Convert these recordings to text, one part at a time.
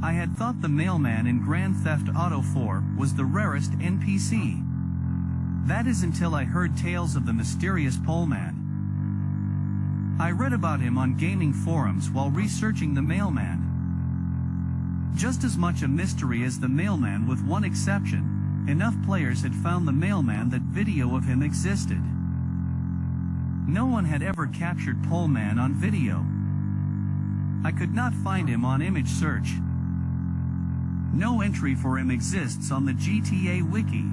I had thought the Mailman in Grand Theft Auto 4 was the rarest NPC. That is until I heard tales of the mysterious Poleman. I read about him on gaming forums while researching the Mailman. Just as much a mystery as the Mailman, with one exception: enough players had found the Mailman that video of him existed. No one had ever captured Poleman on video. I could not find him on image search. No entry for him exists on the GTA wiki.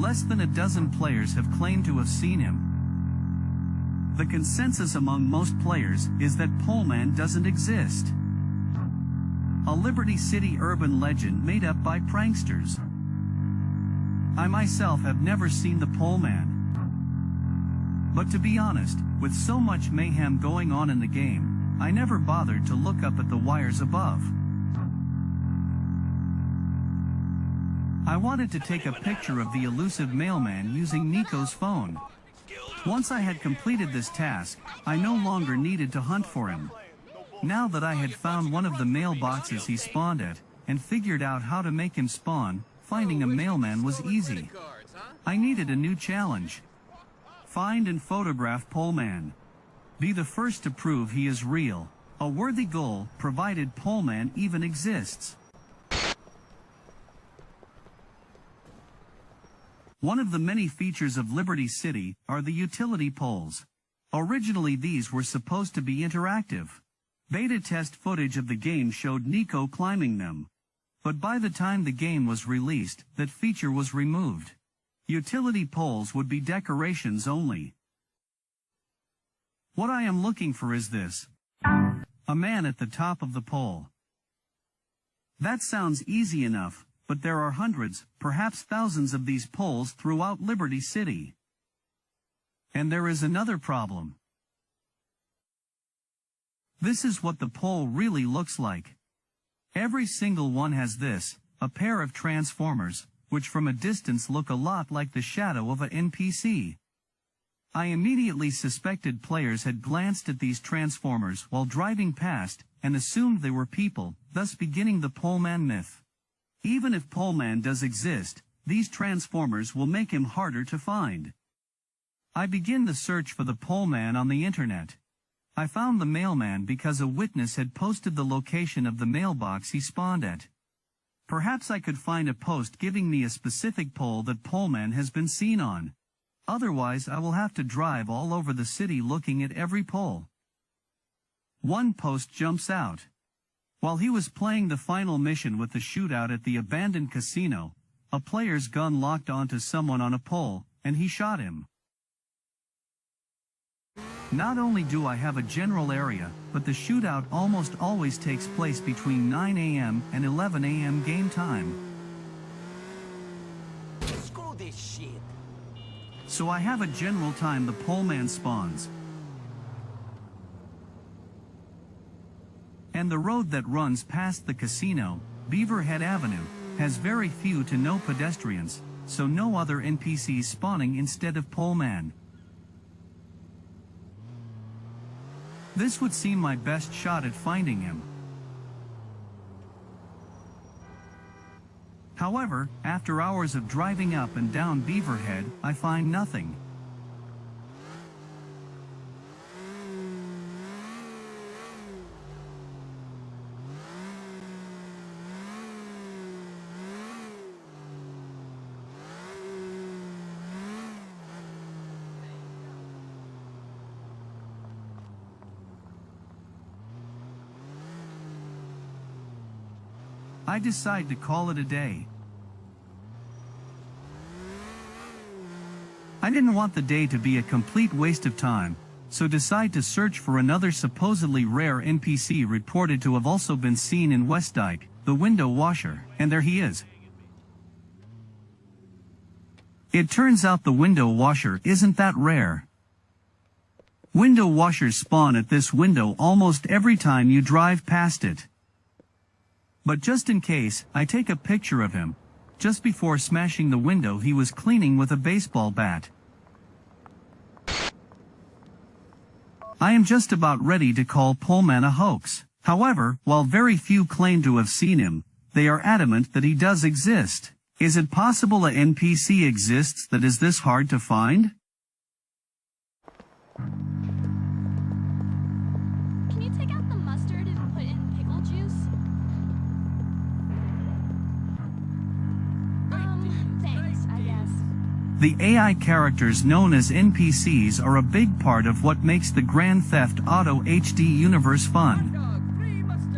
Less than a dozen players have claimed to have seen him. The consensus among most players is that Poleman doesn't exist. A Liberty City urban legend made up by pranksters. I myself have never seen the Poleman. But to be honest, with so much mayhem going on in the game, I never bothered to look up at the wires above. I wanted to take a picture of the elusive Mailman using Nico's phone. Once I had completed this task, I no longer needed to hunt for him. Now that I had found one of the mailboxes he spawned at, and figured out how to make him spawn, finding a Mailman was easy. I needed a new challenge. Find and photograph Poleman. Be the first to prove he is real. A worthy goal, provided Poleman even exists. One of the many features of Liberty City are the utility poles. Originally these were supposed to be interactive. Beta test footage of the game showed Nico climbing them. But by the time the game was released, that feature was removed. Utility poles would be decorations only. What I am looking for is this: a man at the top of the pole. That sounds easy enough, but there are hundreds, perhaps thousands of these poles throughout Liberty City. And there is another problem. This is what the pole really looks like. Every single one has this, a pair of transformers, which from a distance look a lot like the shadow of an NPC. I immediately suspected players had glanced at these transformers while driving past, and assumed they were people, thus beginning the Poleman myth. Even if Poleman does exist, these transformers will make him harder to find. I begin the search for the Poleman on the internet. I found the Mailman because a witness had posted the location of the mailbox he spawned at. Perhaps I could find a post giving me a specific pole that Poleman has been seen on. Otherwise I will have to drive all over the city looking at every pole. One post jumps out. While he was playing the final mission with the shootout at the abandoned casino, a player's gun locked onto someone on a pole, and he shot him. Not only do I have a general area, but the shootout almost always takes place between 9 a.m. and 11 a.m. game time. Screw this shit. So I have a general time the Poleman spawns. And the road that runs past the casino, Beaverhead Avenue, has very few to no pedestrians, so no other NPCs spawning instead of Poleman. This would seem my best shot at finding him. However, after hours of driving up and down Beaverhead, I find nothing. I decide to call it a day. I didn't want the day to be a complete waste of time, so decide to search for another supposedly rare NPC reported to have also been seen in Westdyke, the window washer, and there he is. It turns out the window washer isn't that rare. Window washers spawn at this window almost every time you drive past it. But just in case, I take a picture of him. Just before smashing the window he was cleaning with a baseball bat. I am just about ready to call Poleman a hoax. However, while very few claim to have seen him, they are adamant that he does exist. Is it possible a NPC exists that is this hard to find? Can you take out the mustard and put in pickle juice? Thanks, I guess. The AI characters known as NPCs are a big part of what makes the Grand Theft Auto HD universe fun.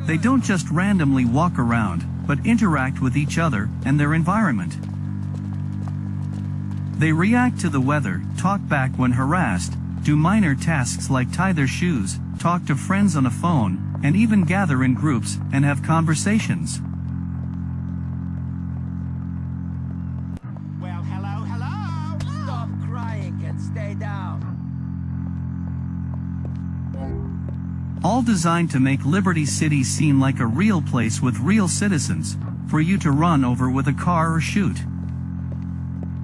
They don't just randomly walk around, but interact with each other and their environment. They react to the weather, talk back when harassed, do minor tasks like tie their shoes, talk to friends on a phone, and even gather in groups and have conversations. Well, hello? Stop crying and stay down. All designed to make Liberty City seem like a real place with real citizens, for you to run over with a car or shoot.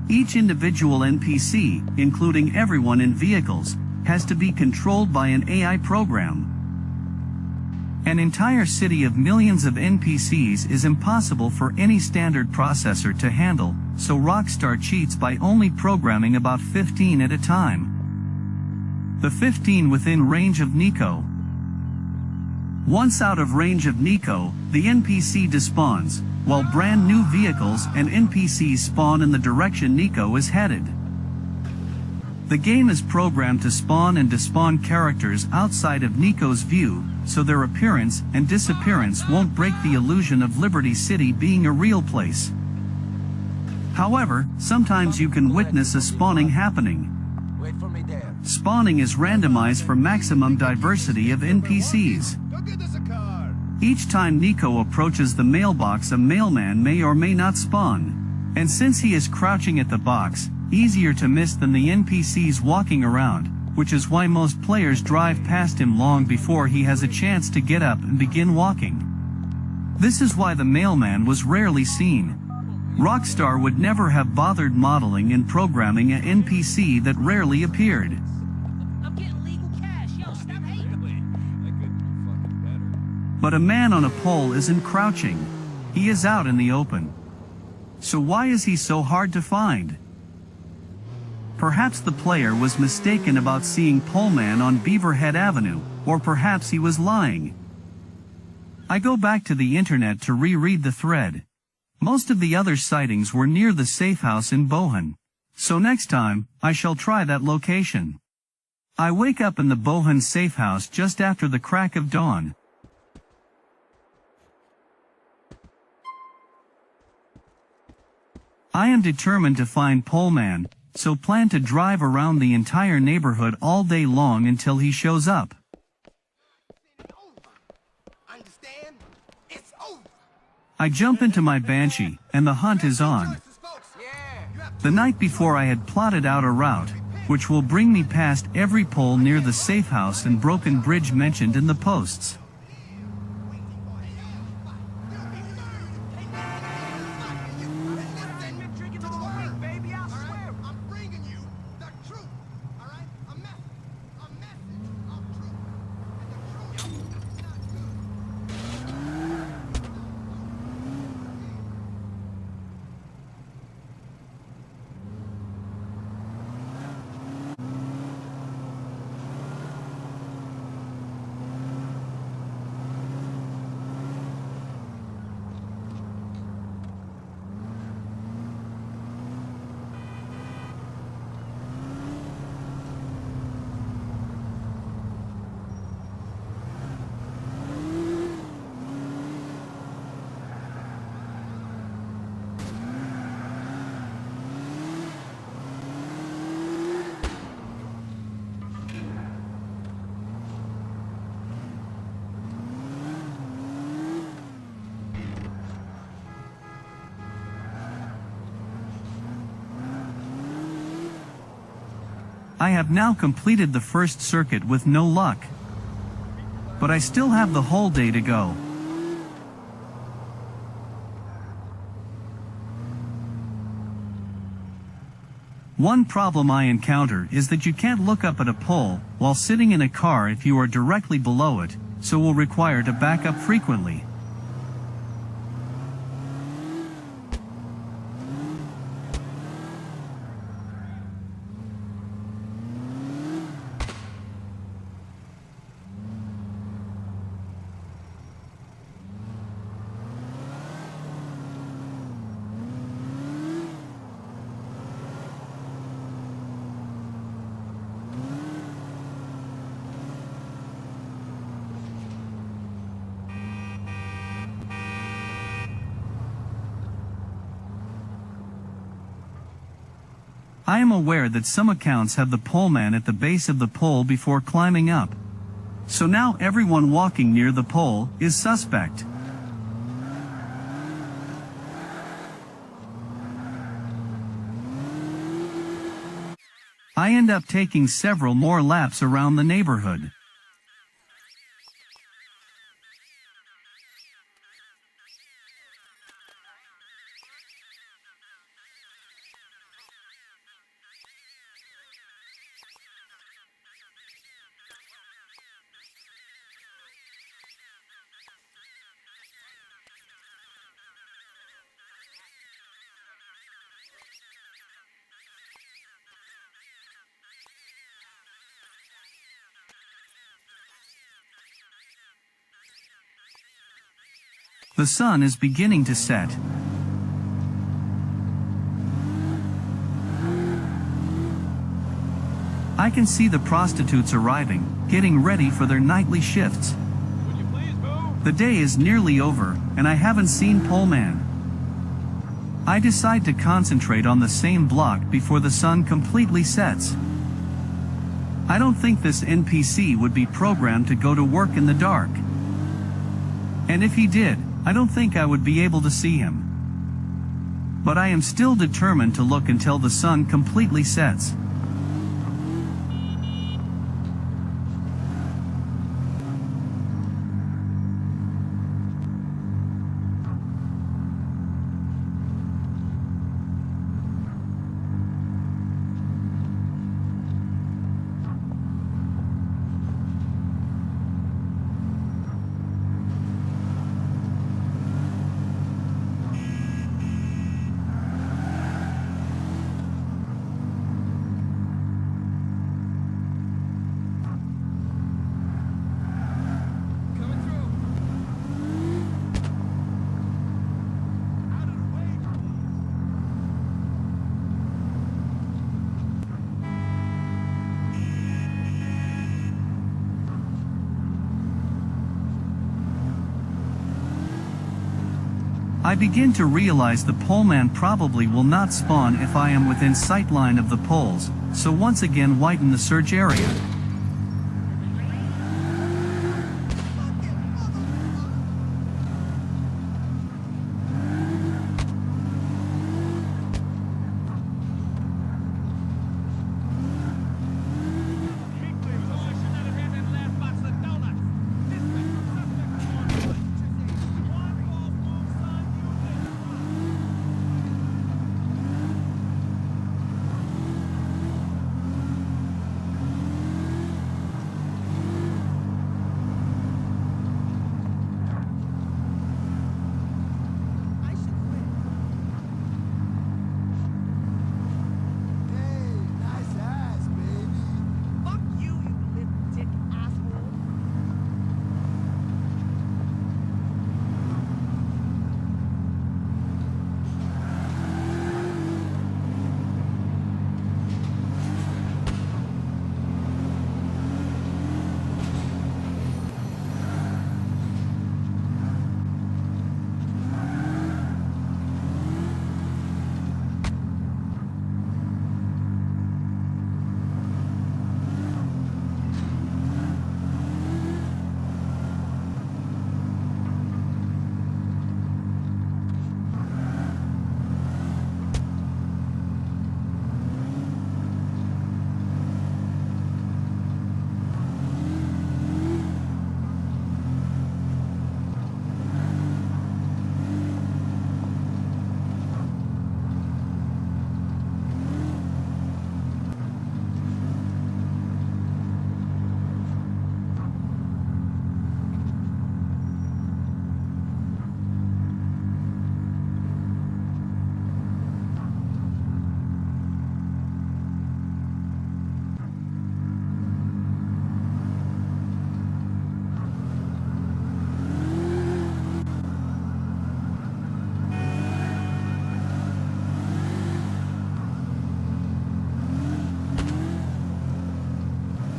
Each individual NPC, including everyone in vehicles, has to be controlled by an AI program. An entire city of millions of NPCs is impossible for any standard processor to handle, so Rockstar cheats by only programming about 15 at a time. The 15 within range of Nico. Once out of range of Nico, the NPC despawns, while brand new vehicles and NPCs spawn in the direction Nico is headed. The game is programmed to spawn and despawn characters outside of Nico's view, so their appearance and disappearance won't break the illusion of Liberty City being a real place. However, sometimes you can witness a spawning happening. Wait for me there. Spawning is randomized for maximum diversity of NPCs. Each time Nico approaches the mailbox, a mailman may or may not spawn. And since he is crouching at the box, easier to miss than the NPCs walking around, which is why most players drive past him long before he has a chance to get up and begin walking. This is why the mailman was rarely seen. Rockstar would never have bothered modeling and programming an NPC that rarely appeared. I'm getting legal cash. Yo, stop hating. But a man on a pole isn't crouching. He is out in the open. So why is he so hard to find? Perhaps the player was mistaken about seeing Poleman on Beaverhead Avenue, or perhaps he was lying. I go back to the internet to reread the thread. Most of the other sightings were near the safe house in Bohan. So next time, I shall try that location. I wake up in the Bohan safe house just after the crack of dawn. I am determined to find Poleman, so plan to drive around the entire neighborhood all day long until he shows up. Understand? It's over. I jump into my Banshee, and the hunt is on. Yeah. The night before I had plotted out a route, which will bring me past every pole near the safe house and broken bridge mentioned in the posts. I have now completed the first circuit with no luck. But I still have the whole day to go. One problem I encounter is that you can't look up at a pole while sitting in a car if you are directly below it, so will require to back up frequently. I am aware that some accounts have the poleman at the base of the pole before climbing up. So now everyone walking near the pole is suspect. I end up taking several more laps around the neighborhood. The sun is beginning to set. I can see the prostitutes arriving, getting ready for their nightly shifts. Would you please move? The day is nearly over, and I haven't seen Poleman. I decide to concentrate on the same block before the sun completely sets. I don't think this NPC would be programmed to go to work in the dark. And if he did, I don't think I would be able to see him. But I am still determined to look until the sun completely sets. Coming through. Out of the way, I begin to realize the poleman probably will not spawn if I am within sightline of the poles, so once again widen the search area.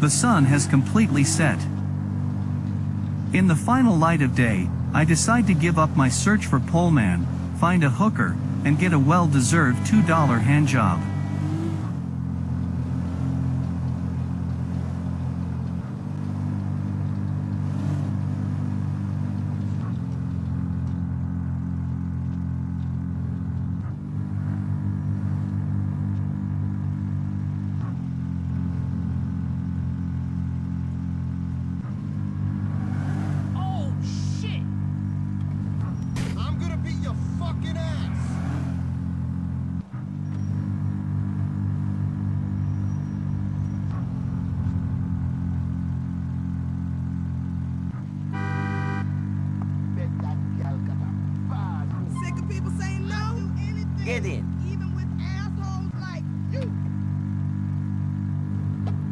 The sun has completely set. In the final light of day, I decide to give up my search for poleman, find a hooker, and get a well-deserved $2 handjob. Oh, shit! I'm gonna beat your fucking ass! Bet that gal got a bad. Sick of people saying no? Anything. Get in. Even with assholes like you.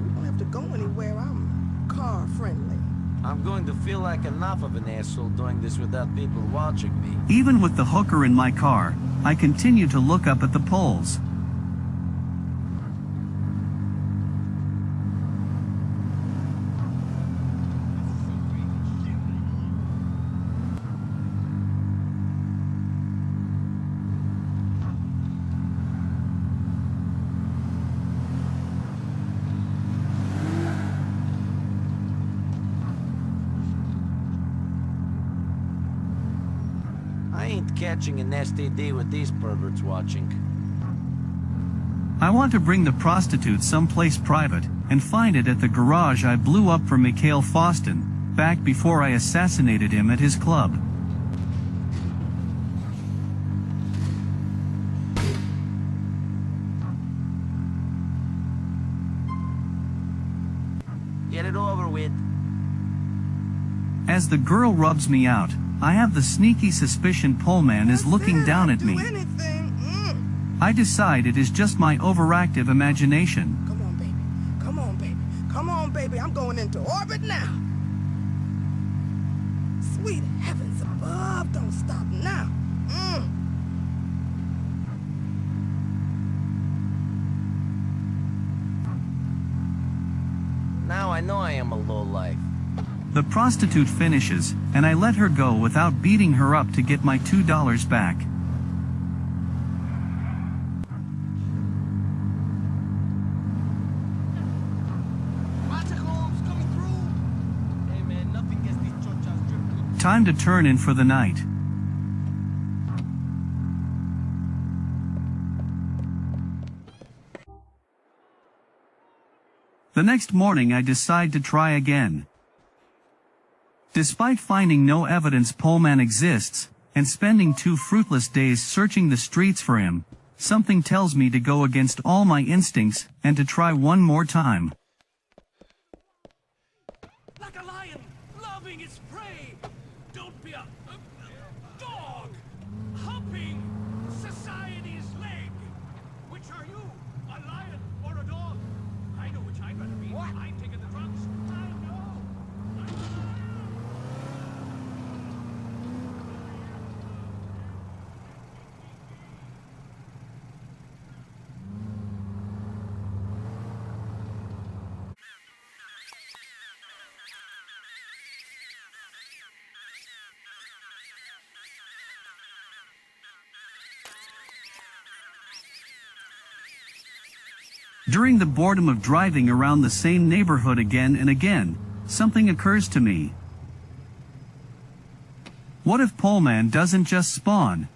We don't have to go anywhere. I'm car friendly. I'm going to feel like enough of an asshole doing this without people watching me. Even with the hooker in my car, I continue to look up at the poles. I ain't catching an STD with these perverts watching. I want to bring the prostitute someplace private, and find it at the garage I blew up for Mikhail Faustin, back before I assassinated him at his club. Get it over with. As the girl rubs me out, I have the sneaky suspicion poleman is looking down at me. Do anything. I decide it is just my overactive imagination. Come on, baby. Come on, baby. Come on, baby. I'm going into orbit now. Sweet heavens above. Don't stop now. Now I know I am a lowlife. The prostitute finishes, and I let her go without beating her up to get my $2 back. Bicycles coming through. Hey man, nothing gets these chochas dripping. Time to turn in for the night. The next morning I decide to try again. Despite finding no evidence poleman exists, and spending 2 fruitless days searching the streets for him, something tells me to go against all my instincts, and to try one more time. Like a lion, loving its prey. Don't be a dog, humping society's leg. Which are you, a lion or a dog? I know which I'd rather be. What? I'm taking the drugs. I know. During the boredom of driving around the same neighborhood again and again, something occurs to me. What if poleman doesn't just spawn?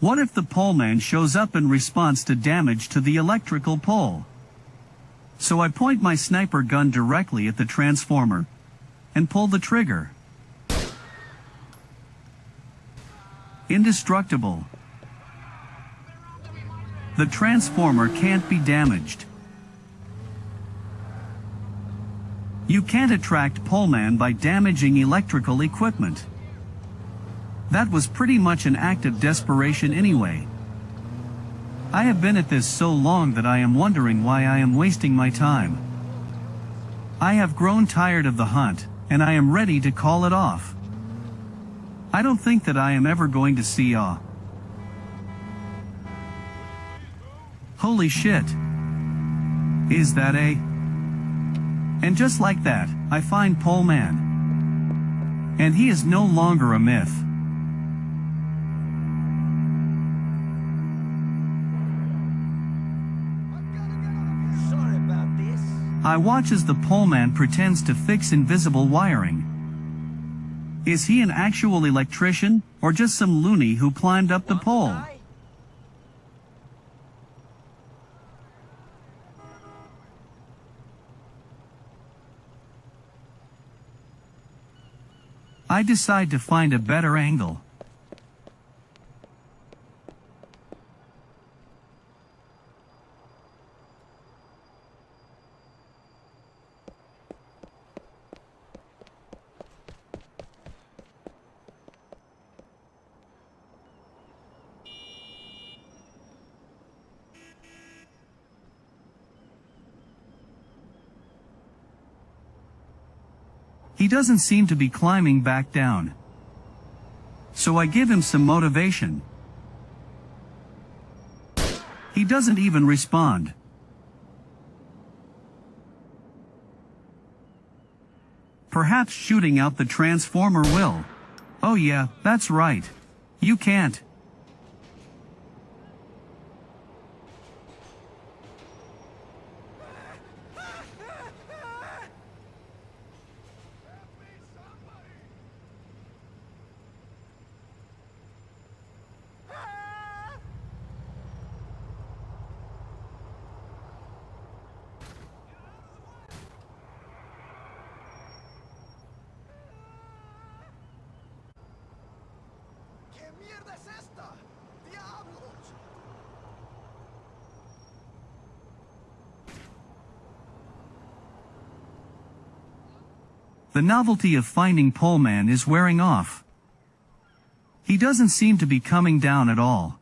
What if the poleman shows up in response to damage to the electrical pole? So I point my sniper gun directly at the transformer, and pull the trigger. Indestructible. The transformer can't be damaged. You can't attract poleman by damaging electrical equipment. That was pretty much an act of desperation anyway. I have been at this so long that I am wondering why I am wasting my time. I have grown tired of the hunt, and I am ready to call it off. I don't think that I am ever going to see a... Holy shit. Is that a... And just like that, I find Pullman. And he is no longer a myth. Sorry about this. I watch as the Pullman pretends to fix invisible wiring. Is he an actual electrician, or just some loony who climbed up the pole? I decide to find a better angle. He doesn't seem to be climbing back down. So I give him some motivation. He doesn't even respond. Perhaps shooting out the transformer will. Oh yeah, that's right. You can't. ¿Qué mierda es esta? ¡Diablos! The novelty of finding Pullman is wearing off. He doesn't seem to be coming down at all.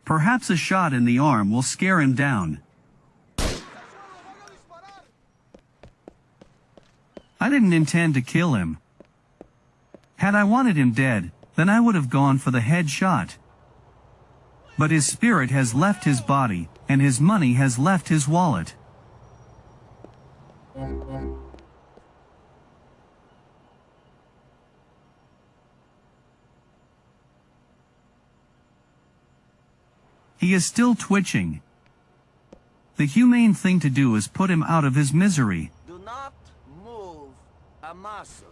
Perhaps a shot in the arm will scare him down. I didn't intend to kill him. Had I wanted him dead, then I would have gone for the head shot. But his spirit has left his body, and his money has left his wallet. He is still twitching. The humane thing to do is put him out of his misery. Do not move a muscle.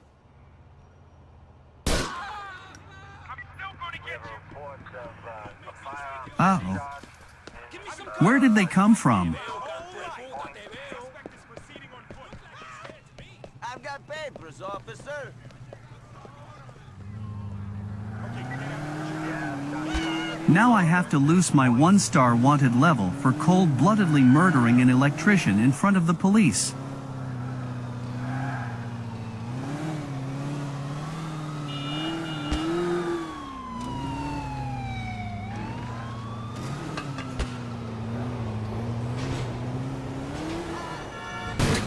Uh-oh. Where did they come from? I've got papers, officer. Now I have to lose my 1-star wanted level for cold-bloodedly murdering an electrician in front of the police.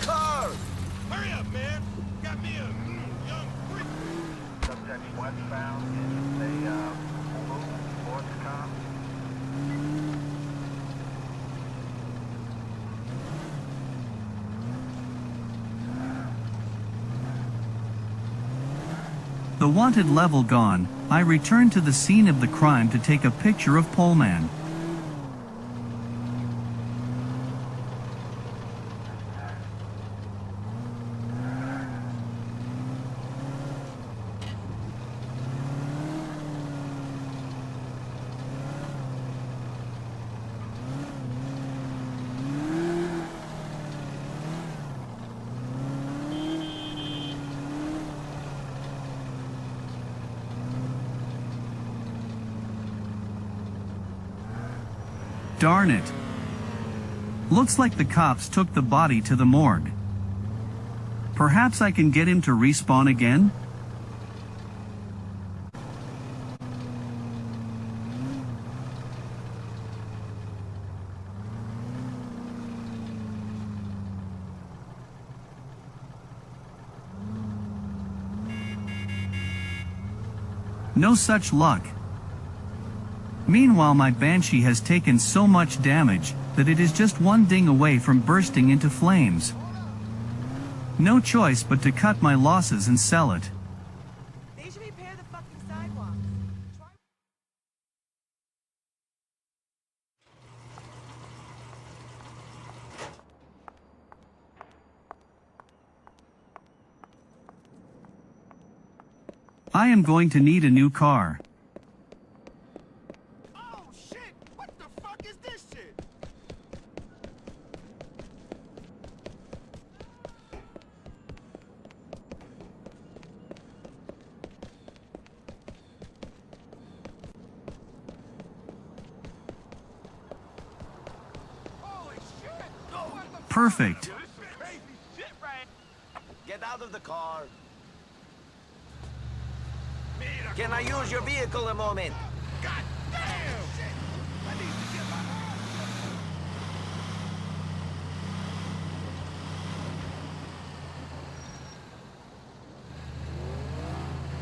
Car! Hurry up, man! Got me a young freak. Subject westbound in the sports car. The wanted level gone, I return to the scene of the crime to take a picture of Pullman. Darn it. Looks like the cops took the body to the morgue. Perhaps I can get him to respawn again? No such luck. Meanwhile, my Banshee has taken so much damage that it is just one ding away from bursting into flames. No choice but to cut my losses and sell it. They should repair the fucking sidewalks. I am going to need a new car. Oh shit! What the fuck is this shit? Holy shit! What the Perfect. crazy shit right? Get out of the car. Can I use your vehicle a moment? God damn! Shit! I need to get my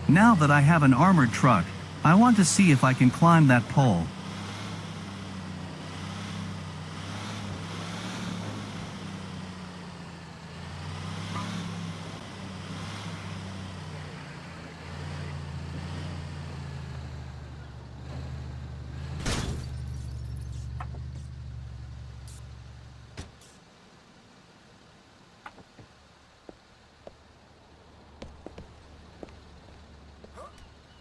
Now that I have an armored truck, I want to see if I can climb that pole.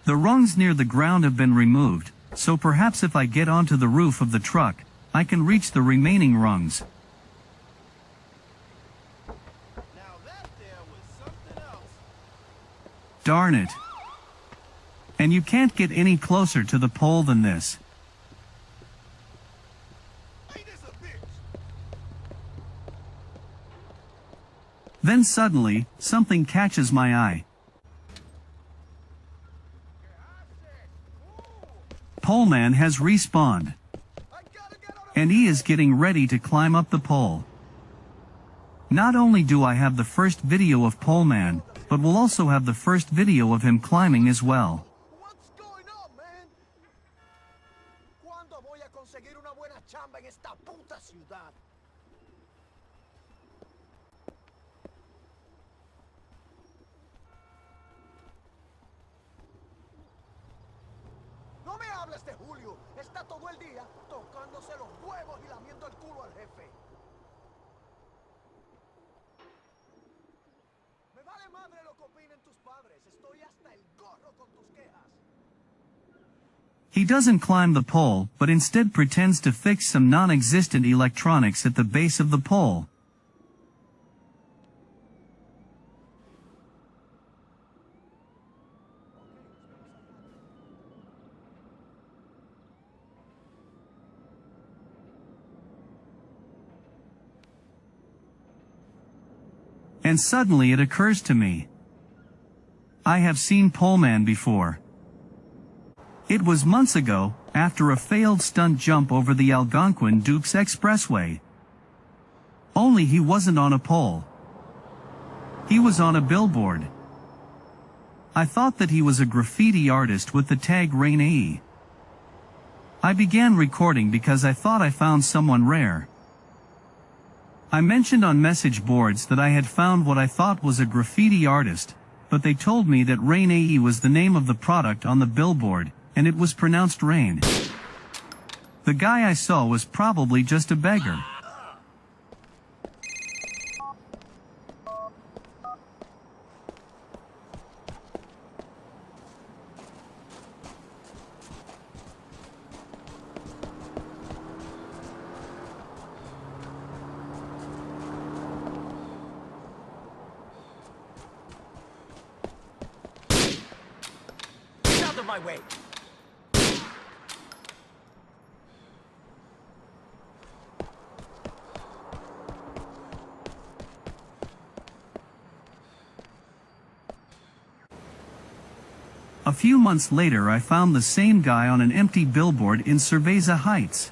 The rungs near the ground have been removed, so perhaps if I get onto the roof of the truck, I can reach the remaining rungs. Now that there was something else. Darn it. And you can't get any closer to the pole than this. Ain't this a bitch? Then suddenly, something catches my eye. Poleman has respawned. And he is getting ready to climb up the pole. Not only do I have the first video of Poleman, but we'll also have the first video of him climbing as well. What's going on, man? ¿Cuándo voy a conseguir una buena chamba en esta puta ciudad? No me hables de Julio. Está todo el día tocándose los huevos y lamiendo el culo al jefe. Me vale madre lo que opinen tus padres. Estoy hasta el gorro con tus quejas. He doesn't climb the pole, but instead pretends to fix some non-existent electronics at the base of the pole. And suddenly it occurs to me. I have seen Poleman before. It was months ago, after a failed stunt jump over the Algonquin-Dukes Expressway. Only he wasn't on a pole. He was on a billboard. I thought that he was a graffiti artist with the tag Rain AE. I began recording because I thought I found someone rare. I mentioned on message boards that I had found what I thought was a graffiti artist, but they told me that Rain AE was the name of the product on the billboard, and it was pronounced Rain. The guy I saw was probably just a beggar. Get out of my way! A few months later I found the same guy on an empty billboard in Cerveza Heights.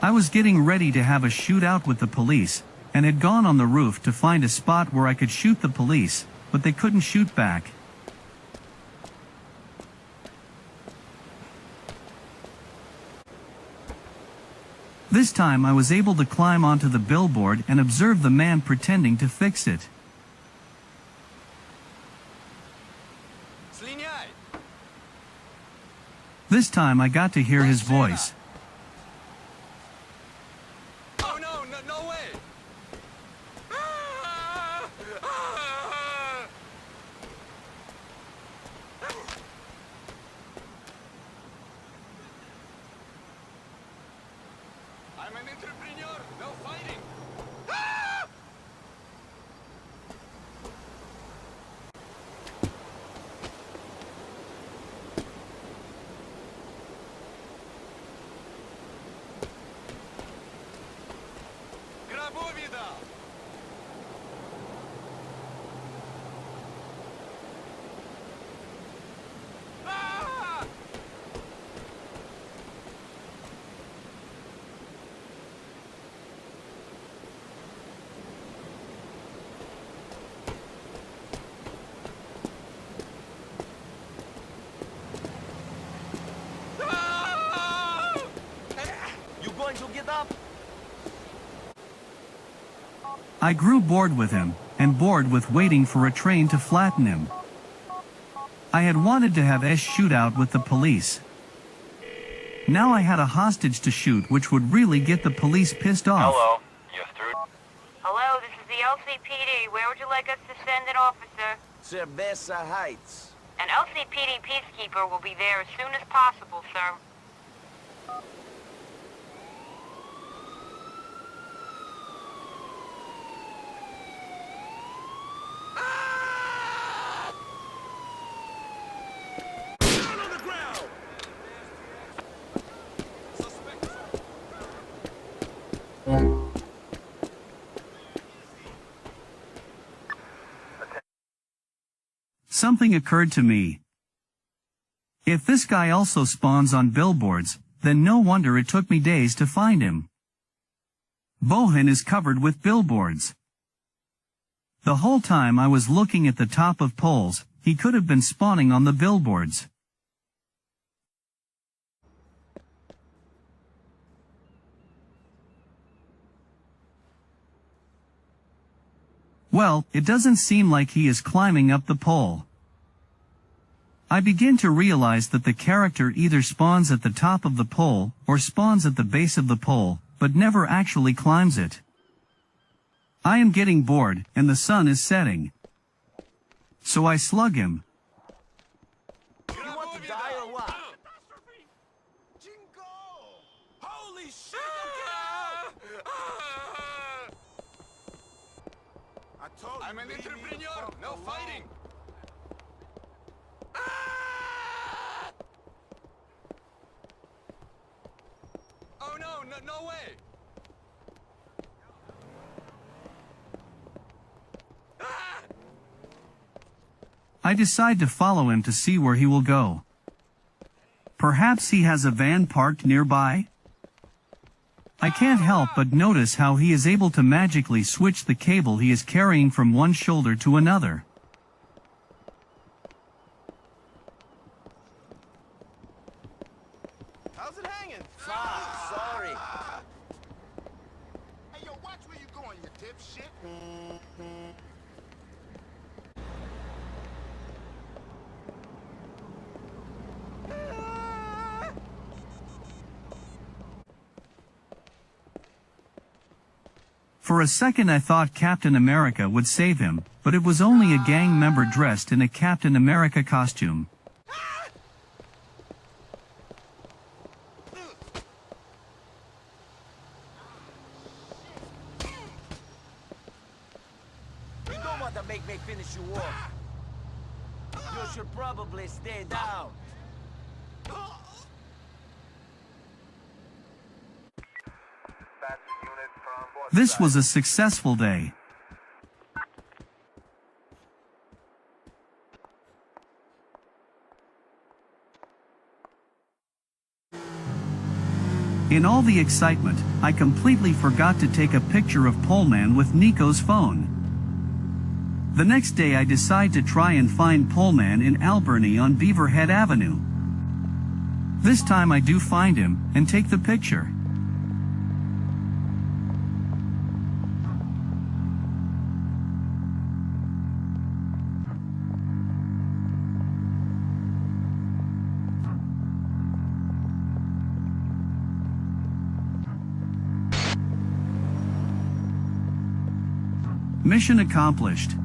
I was getting ready to have a shootout with the police, and had gone on the roof to find a spot where I could shoot the police, but they couldn't shoot back. This time I was able to climb onto the billboard and observe the man pretending to fix it. This time I got to hear his voice. Oh no, no way! I'm an entrepreneur, no fighting! Grabovida! Ah! You going to get up? I grew bored with him, and bored with waiting for a train to flatten him. I had wanted to have a shootout with the police. Now I had a hostage to shoot which would really get the police pissed off. Hello. You're through. Hello, this is the LCPD. Where would you like us to send an officer? Cerveza Heights. An LCPD peacekeeper will be there as soon as possible, sir. Down on the ground! Suspect. Something occurred to me. If this guy also spawns on billboards, then no wonder it took me days to find him. Bohan is covered with billboards. The whole time I was looking at the top of poles, he could have been spawning on the billboards. Well, it doesn't seem like he is climbing up the pole. I begin to realize that the character either spawns at the top of the pole, or spawns at the base of the pole, but never actually climbs it. I am getting bored, and the sun is setting. So I slug him. You want to die or what? Jingo! Holy shit! Get out! I told you. I'm an leave me the entrepreneur, fuck no alone. fighting! Oh no, no way! I decide to follow him to see where he will go. Perhaps he has a van parked nearby? I can't help but notice how he is able to magically switch the cable he is carrying from one shoulder to another. How's it hanging? Fuck, sorry. Hey, yo, watch where you going, you dipshit. For a second I thought Captain America would save him, but it was only a gang member dressed in a Captain America costume. You don't want to make me finish you off. You should probably stay down. This was a successful day. In all the excitement, I completely forgot to take a picture of Poleman with Nico's phone. The next day I decide to try and find Poleman in Alberni on Beaverhead Avenue. This time I do find him, and take the picture. Mission accomplished.